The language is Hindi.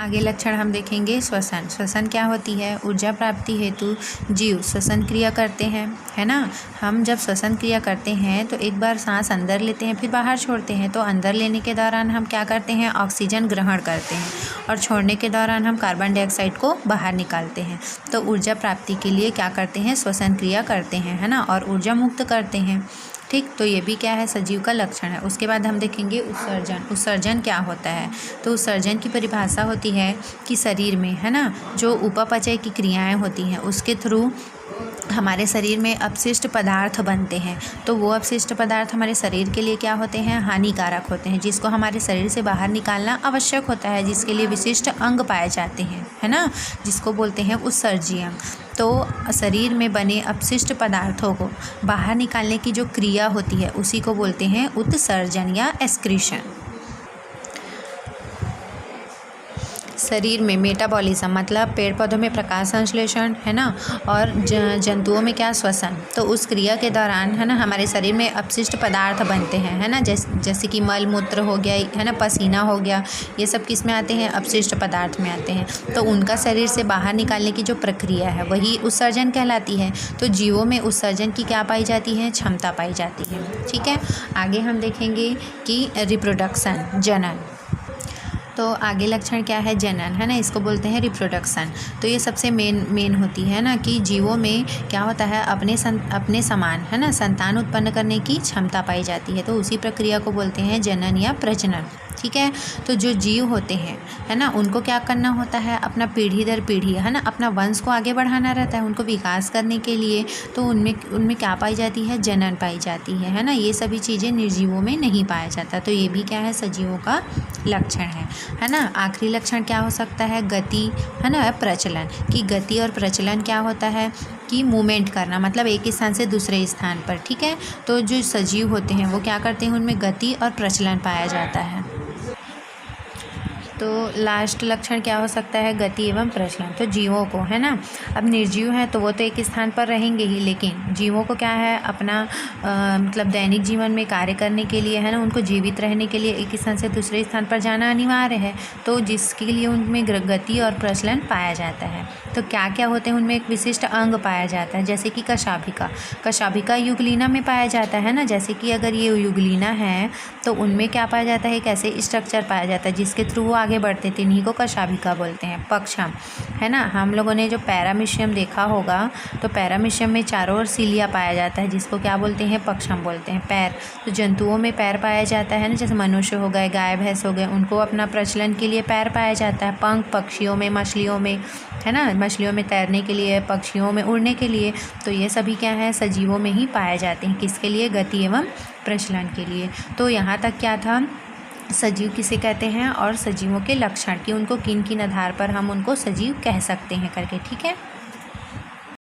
आगे लक्षण हम देखेंगे श्वसन। श्वसन क्या होती है? ऊर्जा प्राप्ति हेतु जीव श्वसन क्रिया करते हैं, है ना। हम जब श्वसन क्रिया करते हैं तो एक बार सांस अंदर लेते हैं फिर बाहर छोड़ते हैं। तो अंदर लेने के दौरान हम क्या करते हैं? ऑक्सीजन ग्रहण करते हैं और छोड़ने के दौरान हम कार्बन डाइऑक्साइड को बाहर निकालते हैं। तो ऊर्जा प्राप्ति के लिए क्या करते हैं? श्वसन क्रिया करते हैं, है ना, और ऊर्जा मुक्त करते हैं। ठीक, तो ये भी क्या है? सजीव का लक्षण है। उसके बाद हम देखेंगे उत्सर्जन। उत्सर्जन क्या होता है? तो उत्सर्जन की परिभाषा होती है कि शरीर में, है ना, जो उपापचय की क्रियाएं होती हैं उसके थ्रू हमारे शरीर में अपशिष्ट पदार्थ बनते हैं। तो वो अपशिष्ट पदार्थ हमारे शरीर के लिए क्या होते हैं? हानिकारक होते हैं, जिसको हमारे शरीर से बाहर निकालना आवश्यक होता है, जिसके लिए विशिष्ट अंग पाए जाते हैं, है ना, जिसको बोलते हैं उत्सर्जीय अंग। तो शरीर में बने अपशिष्ट पदार्थों को बाहर निकालने की जो क्रिया होती है उसी को बोलते हैं उत्सर्जन या एक्सक्रीशन। शरीर में मेटाबॉलिज्म मतलब पेड़ पौधों में प्रकाश संश्लेषण, है ना, और जंतुओं में क्या? श्वसन। तो उस क्रिया के दौरान, है ना, हमारे शरीर में अपशिष्ट पदार्थ बनते हैं, है ना, जैसे कि मल मूत्र हो गया, है ना, पसीना हो गया, ये सब किस में आते हैं? अपशिष्ट पदार्थ में आते हैं। तो उनका शरीर से बाहर निकालने की जो प्रक्रिया है वही उत्सर्जन कहलाती है। तो जीवों में उत्सर्जन की क्या पाई जाती है? क्षमता पाई जाती है। ठीक है, आगे हम देखेंगे कि रिप्रोडक्शन, जनन। तो आगे लक्षण क्या है? जनन, है ना, इसको बोलते हैं रिप्रोडक्शन। तो ये सबसे मेन होती है ना कि जीवों में क्या होता है? अपने समान, है ना, संतान उत्पन्न करने की क्षमता पाई जाती है। तो उसी प्रक्रिया को बोलते हैं जनन या प्रजनन। ठीक है, तो जो जीव होते हैं, है ना, उनको क्या करना होता है? अपना पीढ़ी दर पीढ़ी, है ना, अपना वंश को आगे बढ़ाना रहता है, उनको विकास करने के लिए। तो उनमें क्या पाई जाती है? जनन पाई जाती है ना। ये सभी चीज़ें निर्जीवों में नहीं पाया जाता। तो ये भी क्या है? सजीवों का लक्षण है ना। आखिरी लक्षण क्या हो सकता है? गति, है ना, प्रचलन। कि गति और प्रचलन क्या होता है? कि मूवमेंट करना, मतलब एक स्थान से दूसरे स्थान पर। ठीक है, तो जो सजीव होते हैं वो क्या करते हैं? उनमें गति और प्रचलन पाया जाता है। तो लास्ट लक्षण क्या हो सकता है? गति एवं प्रचलन। तो जीवों को, है ना, अब निर्जीव हैं तो वो तो एक स्थान पर रहेंगे ही, लेकिन जीवों को क्या है? अपना मतलब दैनिक जीवन में कार्य करने के लिए, है ना, उनको जीवित रहने के लिए एक स्थान से दूसरे स्थान पर जाना अनिवार्य है। तो जिसके लिए उनमें गति और प्रचलन पाया जाता है। तो क्या क्या होते हैं? उनमें एक विशिष्ट अंग पाया जाता है, जैसे कि कशाभिका। कशाभिका युगलीना में पाया जाता है ना। जैसे कि अगर ये युगलीना है तो उनमें क्या पाया जाता है? एक ऐसे स्ट्रक्चर पाया जाता है जिसके थ्रू वो आगे बढ़ते थे, इन्हीं को कशाभिका बोलते हैं। पक्षम, है ना, हम लोगों ने जो पैरामीशियम देखा होगा तो पैरामीशियम में चारों ओर सीलिया पाया जाता है, जिसको क्या बोलते हैं? पक्षम बोलते हैं। पैर, तो जंतुओं में पैर पाया जाता है ना, जैसे मनुष्य हो गए, गाय भैंस हो गए, उनको अपना प्रचलन के लिए पैर पाया जाता है। पंख, पक्षियों में, मछलियों में, है ना, मछलियों में तैरने के लिए, पक्षियों में उड़ने के लिए। तो ये सभी क्या है? सजीवों में ही पाए जाते हैं। किसके लिए? गति एवं प्रचलन के लिए। तो यहाँ तक क्या था? सजीव किसे कहते हैं और सजीवों के लक्षण, कि उनको किन किन आधार पर हम उनको सजीव कह सकते हैं करके। ठीक है।